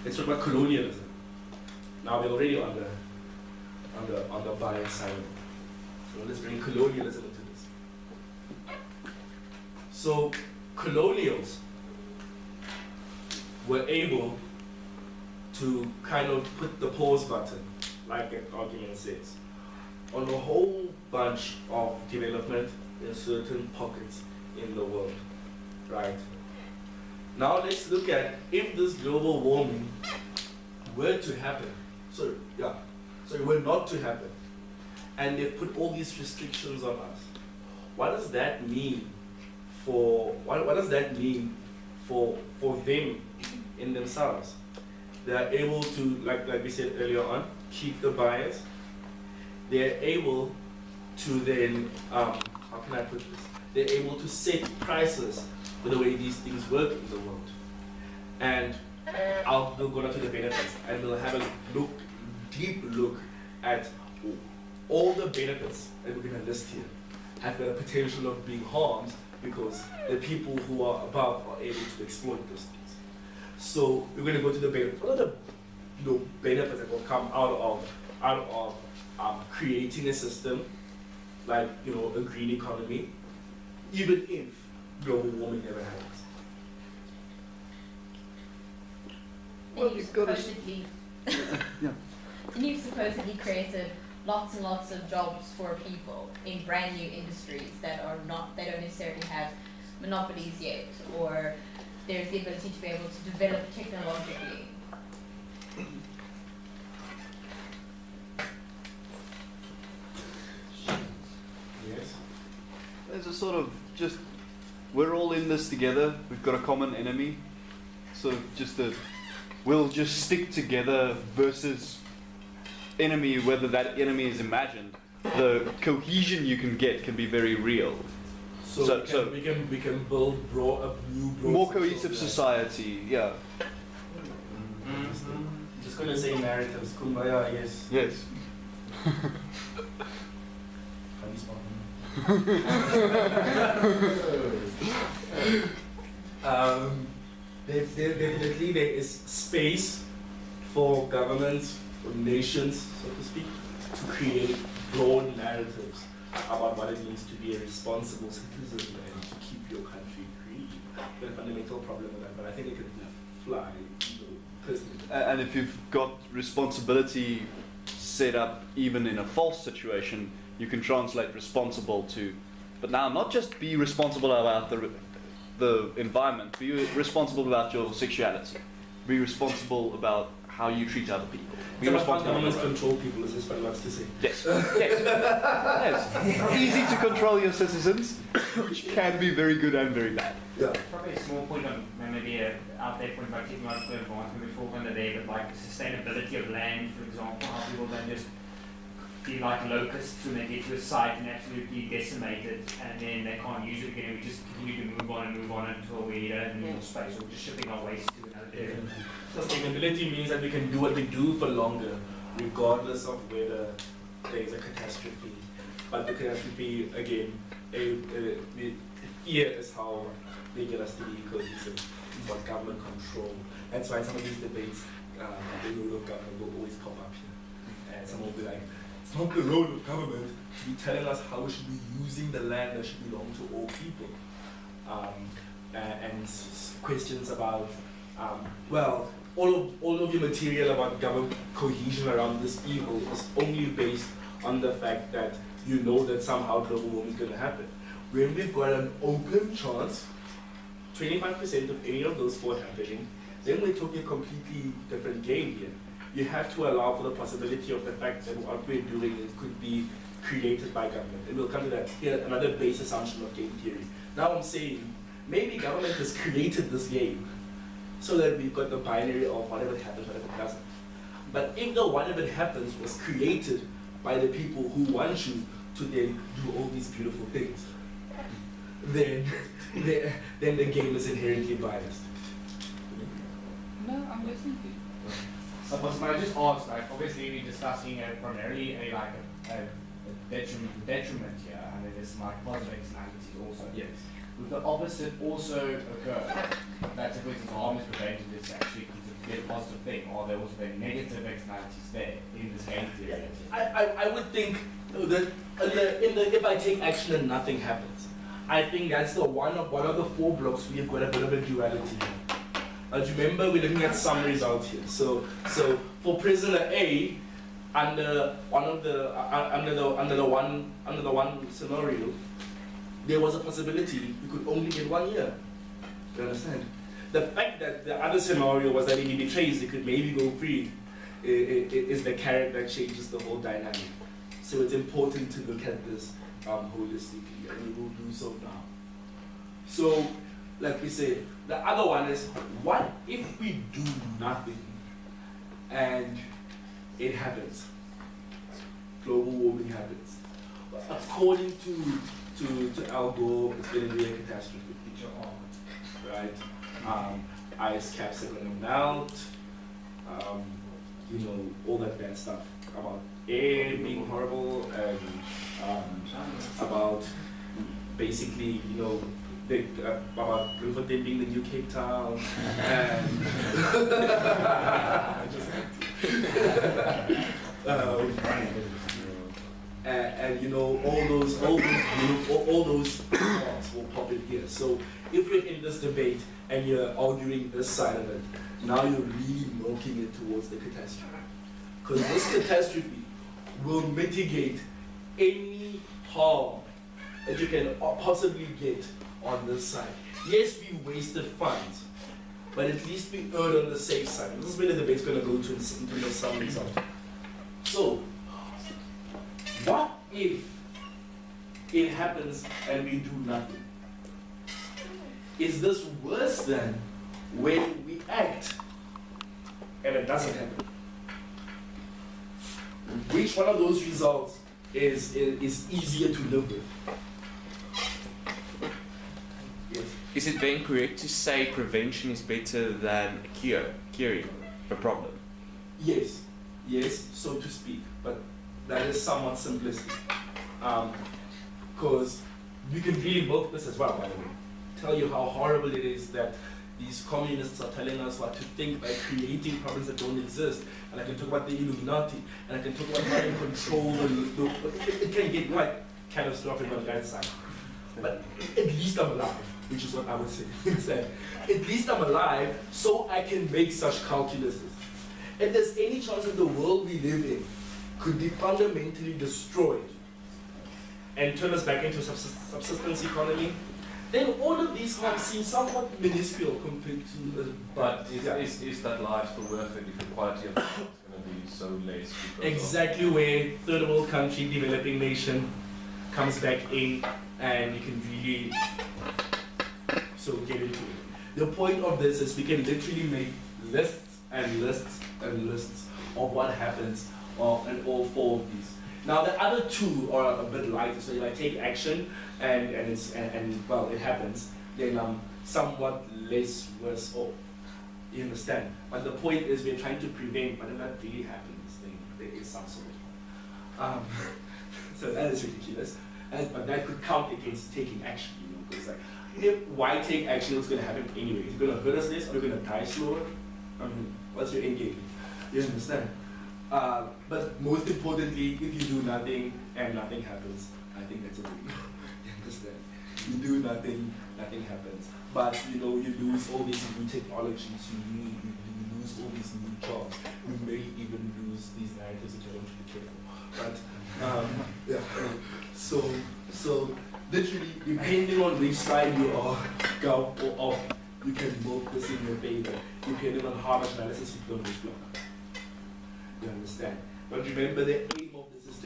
let's talk about colonialism. Now we're already on the bias side. So let's bring colonialism into this. So colonials were able to kind of put the pause button, like the argument says, on a whole bunch of development in certain pockets in the world, right? Now let's look at if this global warming were to happen, were not to happen, and they've put all these restrictions on us. What does that mean for them in themselves? They are able to, like we said earlier on, keep the bias. They're able to then, how can I put this? They're able to set prices for the way these things work in the world. And we'll go down to the benefits, and we'll have a deep look at all the benefits that we're going to list here have got a potential of being harmed because the people who are above are able to exploit those things. So we're going to go to the benefits. What are the benefits that will come out of creating a system like a green economy, even if global warming never happens? Well, you've supposedly created lots and lots of jobs for people in brand new industries they don't necessarily have monopolies yet, or there's the ability to be able to develop technologically. Yes. There's a sort of just, we're all in this together, we've got a common enemy, sort of just we'll just stick together versus enemy, whether that enemy is imagined. The cohesion you can get can be very real. So we can build a new more cohesive society, yeah. Just gonna say narratives, kumbaya, I guess. Yes. Definitely there is space for governments, for nations, so to speak, to create broad narratives about what it means to be a responsible citizen and to keep your country green. Got a fundamental problem with that, but I think it could fly, personally. And if you've got responsibility set up even in a false situation, you can translate responsible to, but now not just be responsible about the environment, be responsible about your sexuality, be responsible about how you treat other people. Be responsible. Governments control people, is this what I was to say? Yes. Yes. Easy to control your citizens, which can be very good and very bad. Yeah. Probably a small point on maybe an out there point about technological advancement before under there, but like the sustainability of land, for example, how people don't just be like locusts when they get to a site and absolutely decimate it, and then they can't use it again. We just continue to move on until we don't have more space, or just shipping our waste to another area. Sustainability means that we can do what we do for longer, regardless of whether there is a catastrophe. But the catastrophe, again, fear is how they get us to be cohesive. It's what government control. That's why some of these debates, the role of government will always pop up here. And some will be like, it's not the role of government to be telling us how we should be using the land that should belong to all people. And questions about, well, all of your material about government cohesion around this evil is only based on the fact that you know that somehow global warming is going to happen. When we've got an open chance, 25% of any of those four happening, then we're talking a completely different game here. You have to allow for the possibility of the fact that what we're doing could be created by government. And we'll come to that here, another base assumption of game theory. Now I'm saying, maybe government has created this game so that we've got the binary of whatever happens, whatever doesn't. But if the whatever happens was created by the people who want you to then do all these beautiful things, then the game is inherently biased. No, I'm listening to you. But I just asked, like, obviously we're discussing primarily a detriment here, and then there's like positive externalities also. Yes. Would the opposite also occur? That if it's harm is prevented, it's actually considered positive thing, or there also the negative externalities there in this game theory? I would think that if I take action and nothing happens, I think that's the one of the 4 blocks we have got a bit of a duality here. Remember, we're looking at some results here. So for prisoner A, under the one scenario, there was a possibility you could only get 1 year. You understand? The fact that the other scenario was that if he betrays, he could maybe go free, is the carrot that changes the whole dynamic. So it's important to look at this holistically, and we will do so now. So, like we said, the other one is, what if we do nothing and it happens? Global warming happens. According to Al Gore, it's going to be a catastrophe. Right? Ice caps are going to melt. All that bad stuff about air being horrible, and about basically, about Bloemfontein being the new Cape Town, and all those thoughts will pop in here. So if you're in this debate and you're arguing this side of it, now you're really milking it towards the catastrophe. Because this catastrophe will mitigate any harm that you can possibly get on this side. Yes, we wasted funds, but at least we erred on the safe side. This is where the debate's going to go to into some result. So, what if it happens and we do nothing? Is this worse than when we act and it doesn't happen? Which one of those results is easier to live with? Yes. Is it then correct to say prevention is better than curing a problem? Yes, so to speak, but that is somewhat simplistic. Because we can really milk this as well, by the way. Tell you how horrible it is that these communists are telling us what to think by creating problems that don't exist. And I can talk about the Illuminati, and I can talk about how in control it can get quite catastrophic on that side. But at least I'm alive, which is what I would say. At least I'm alive, so I can make such calculuses. If there's any chance that the world we live in could be fundamentally destroyed and turn us back into a subsistence economy, then all of these harms seem somewhat minuscule compared to the... But is that life still worth it if the quality of life is going to be so less? Exactly where third world country, developing nation comes back in, and you can really get into it. The point of this is we can literally make lists and lists and lists of what happens in all 4 of these. Now the other 2 are a bit lighter. So if I take action and it happens, then I'm somewhat less worse off. You understand? But the point is we're trying to prevent, but if that really happens, then there is some sort of so that is ridiculous. But that could count against taking action, because why take action? What's going to happen anyway? Is it going to hurt us less, or are we going to die slower? I mean, what's your end game? You understand? But most importantly, if you do nothing and nothing happens, I think that's a win. You understand? You do nothing, nothing happens. But you lose all these new technologies, you lose all these new jobs. You may even lose these narratives that you don't really care for. But so literally, depending on which side you are, go or off, you can milk this in your favor, depending on how much analysis you've done this block. You understand? But remember, the aim of this is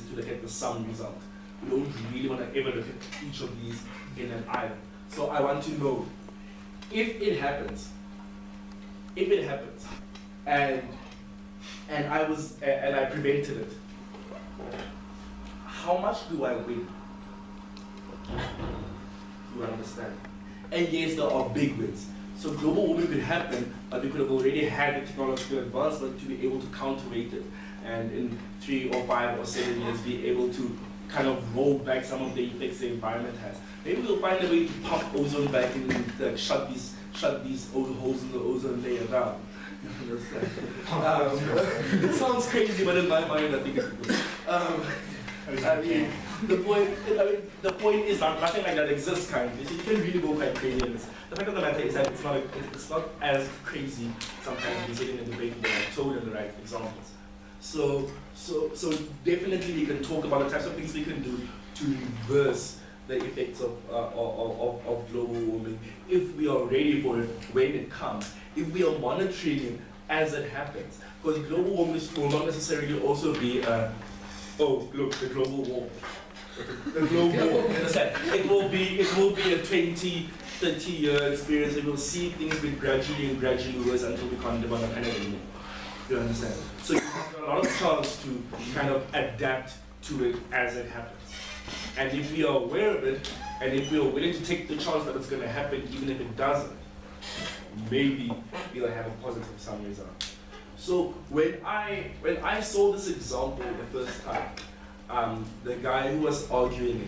to look at the sum result. We don't really want to ever look at each of these in an island. So I want to know, if it happens, and I prevented it, how much do I win? You understand? And yes, there are big wins. So global warming could happen, but we could have already had the technological advancement to be able to counterweight it, and in 3 or 5 or 7 years be able to kind of roll back some of the effects the environment has. Maybe we'll find a way to pump ozone back and shut these old holes in the ozone layer down. It sounds crazy, but in my mind, I think it's good. I mean, the point is that nothing like that exists currently. So you can really go quite crazy in this. The fact of the matter is that it's not as crazy sometimes we sit in a debate when I told them the right examples. So definitely we can talk about the types of things we can do to reverse the effects of global warming if we are ready for it when it comes, if we are monitoring it as it happens. Because global warming will not necessarily also be oh, look, the global warming. The global warming, understand? It will be a 20, 30-year experience, and we'll see things get gradually worse until we can't live on the planet anymore. You understand? So you have a lot of chance to kind of adapt to it as it happens. And if we are aware of it, and if we are willing to take the chance that it's going to happen, even if it doesn't, maybe we'll have a positive sum result. So when I saw this example the first time, the guy who was arguing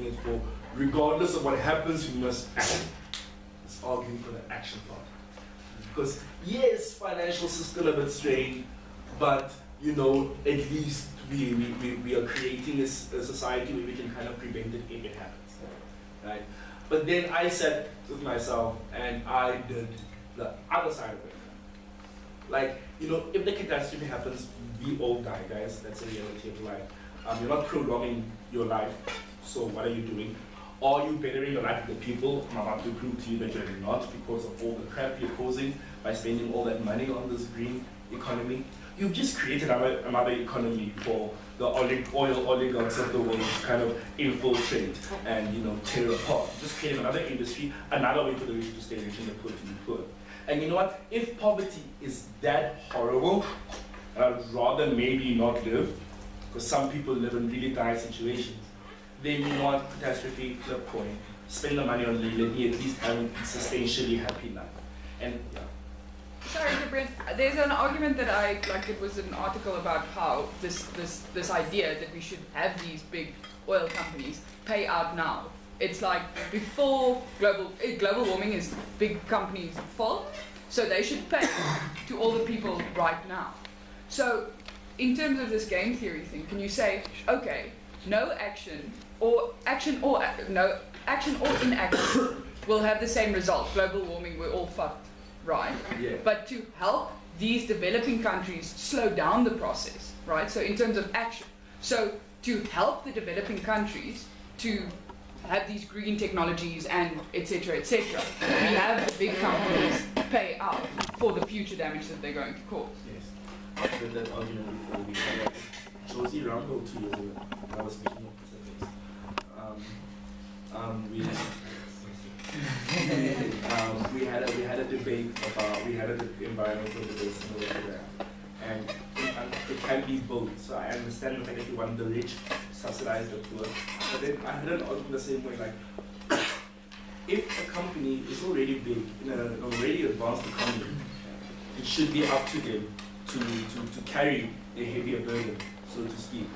it for, regardless of what happens, we must act. He's arguing for the action part. Because yes, financial system a bit strained, but you know, at least we are creating a society where we can kind of prevent it if it happens, right? But then I sat with myself and I did the other side of it. Like, you know, if the catastrophe happens, we all die, guys. That's the reality of life. You're not prolonging your life, so what are you doing? Are you bettering your life with the people? I'm about to prove to you that you're not, because of all the crap you're causing by spending all that money on this green economy. You've just created another economy for the oil oligarchs of the world to kind of infiltrate and, you know, tear apart. Just creating another industry, another way for the rich to stay rich and the poor to be poor. And you know what? If poverty is that horrible, I'd rather maybe not live, because some people live in really dire situations. Then you know what? Catastrophe, flip coin, spend the money on living, at least having a substantially happy life. And yeah. Sorry, Cyprian. There's an argument that it was an article about how this idea that we should have these big oil companies pay out now. It's like before global warming is big companies' fault, so they should pay to all the people right now. So, in terms of this game theory thing, can you say, okay, no action or no action or inaction will have the same result? Global warming, we're all fucked. Right, yeah. But to help these developing countries slow down the process, right? So in terms of action, so to help the developing countries to have these green technologies and etc., we have the big companies pay out for the future damage that they're going to cause. Yes, I've heard that argument before. We had Josie Rumble 2 years ago. I was making up we had a debate about environmental debates in the program, and it can be both. So I understand the fact that you want the rich subsidize the poor, but then I heard an argument the same way, like if a company is already big in an already advanced economy, it should be up to them to carry a heavier burden, so to speak.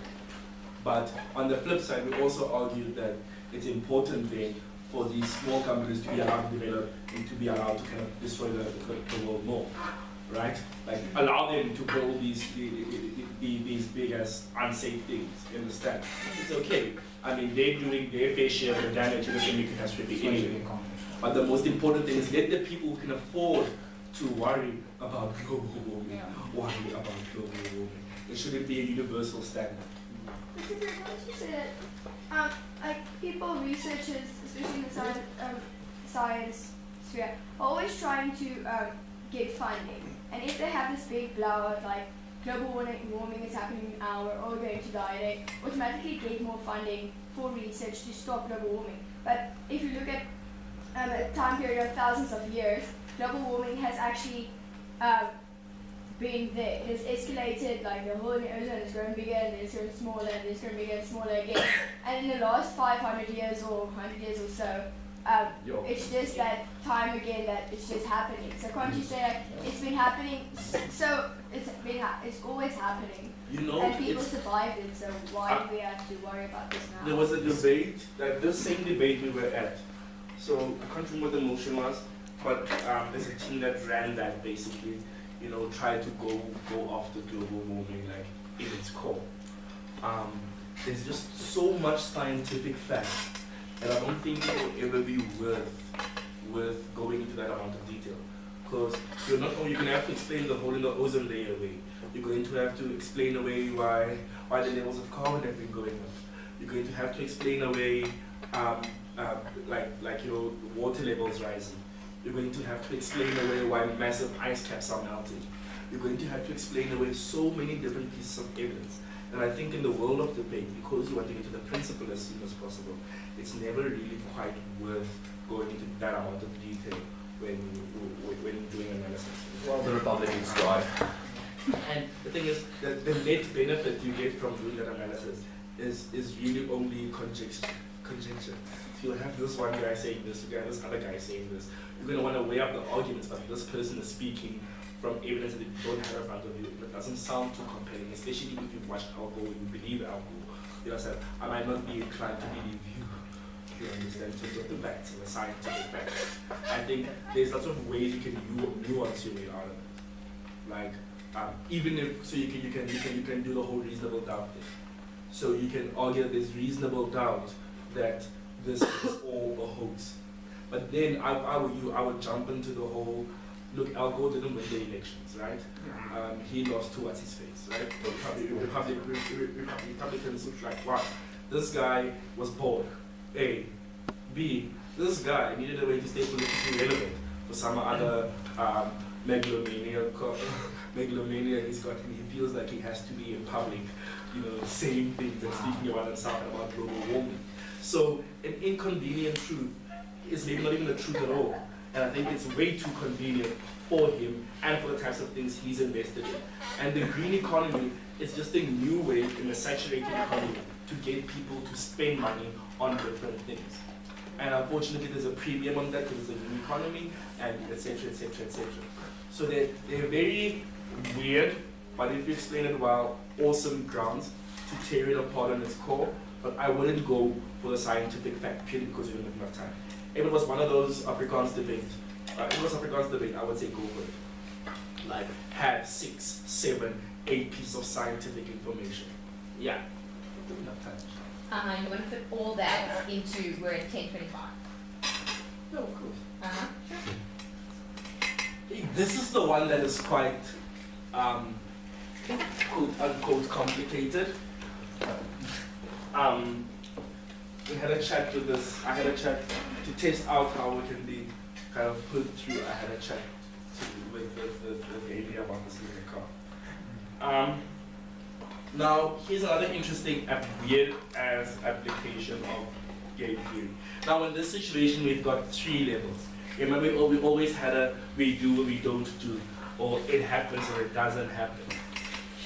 But on the flip side, we also argued that it's important then for these small companies to be allowed to develop and to be allowed to kind of destroy the world more, right? Like allow them to build these big as unsafe things. You understand? It's okay. I mean, they're doing their fair share of the damage in the same catastrophe anyway. But the most important thing is let the people who can afford to worry about global warming worry about global warming. It shouldn't be a universal standard. Because once you say that, like people, researchers, especially in the science sphere, are always trying to get funding. And if they have this big blowout, like global warming is happening now, we're all going to die, they automatically get more funding for research to stop global warming. But if you look at a time period of thousands of years, global warming has actually been there. It has escalated, like the whole ozone is growing bigger and it's growing smaller and it's growing bigger and smaller again. And in the last 500 years or 100 years or so, it's just that time again that it's just happening. So can't you say like it's been happening? So it's always happening. You know, and people survived it. So why do we have to worry about this now? There was a debate, like this same debate we were at. So I can't remember what the motion was, but there's a team that ran that basically. try to go after global warming like in its core. There's just so much scientific fact, and I don't think it will ever be worth going into that amount of detail. Because you're going to have to explain the hole in the ozone layer away. You're going to have to explain away why the levels of carbon have been going up. You're going to have to explain away water levels rising. You're going to have to explain away why massive ice caps are melting. You're going to have to explain away so many different pieces of evidence. And I think in the world of debate, because you want to get to the principle as soon as possible, it's never really quite worth going into that amount of detail when doing analysis. Well, the Republicans try. And the thing is, the net benefit you get from doing that analysis is really only conjecture. So you'll have this one guy saying this, you have this other guy saying this. You're going to want to weigh up the arguments, but this person is speaking from evidence that you don't have in front of you. It doesn't sound too compelling, especially if you've watched Al Gore, you believe Al Gore. You know, I might not be inclined to believe you. You understand, in terms of the facts and the scientific facts. I think there's lots of ways you can nuance your way out of it. Like, even if, so you can do the whole reasonable doubt thing. So you can argue that there's reasonable doubt that this is all a hoax. But then I would jump into the whole, look, Al Gore didn't win the elections, right? He lost to what's his face, right? Republicans look like, wow, this guy was bored. A. B. This guy needed a way to stay politically relevant for some other megalomania he's got, and he feels like he has to be in public, saying things and speaking about himself and about global warming. So an inconvenient truth is maybe not even a truth at all. And I think it's way too convenient for him and for the types of things he's invested in. And the green economy is just a new way in a saturated economy to get people to spend money on different things. And unfortunately, there's a premium on that because it's a new economy, and etc., etc., etc. So they're very weird, but if you explain it well, awesome grounds to tear it apart on its core. But I wouldn't go for the scientific fact purely because you don't have enough time. If it was one of those Afrikaans debates, I would say go for it. Like, have 6, 7, 8 pieces of scientific information. Yeah, enough time. You want to fit all that into where it's 1025. No, of course. Sure. This is the one that is quite, quote unquote, complicated. We had a chat with this. I had a chat to test out how we can be kind of put through. I had a chat with Amy about this in the car. Now, here's another interesting, weird as application of game theory. Now, in this situation, we've got 3 levels. Remember, we always had a we do or we don't do, or it happens or it doesn't happen.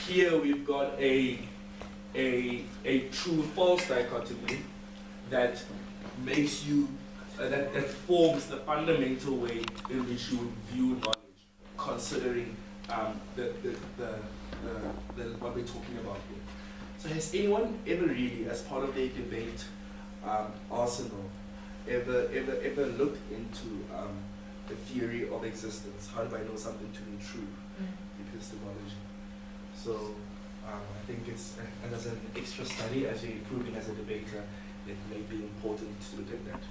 Here, we've got a true-false dichotomy that makes you, that forms the fundamental way in which you would view knowledge, considering what we're talking about here. So has anyone ever really, as part of their debate arsenal, ever looked into the theory of existence? How do I know something to be true? Epistemology. So I think it's, and as an extra study, as you're improving as a debater, it may be important to look at that.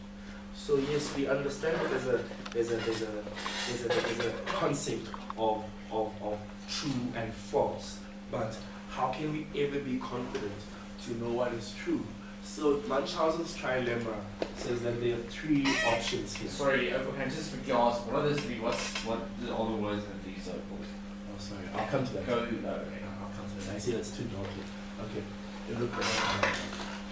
So yes, we understand that there's a concept of true and false, but how can we ever be confident to know what is true? So Munchausen's trilemma says that there are 3 options here. Sorry, if I can just quickly ask, what are those 3? What are all the words in these are called? Oh, sorry, I'll come to that. Okay. I'll come to that. I see that's too dark here. Okay, you look at that.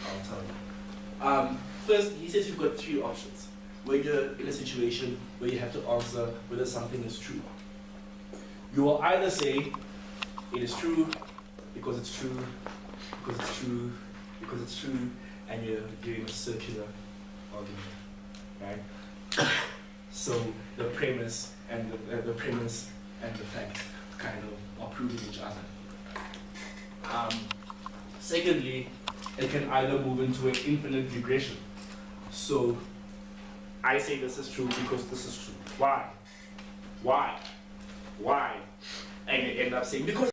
I'll tell you. First, he says you've got 3 options when you're in a situation where you have to answer whether something is true. You will either say it is true because it's true, because it's true, because it's true, and you're giving a circular argument, right? So the premise and the fact kind of are proving each other. Secondly, it can either move into an infinite regression. So I say this is true because this is true. Why? Why? And they end up saying, because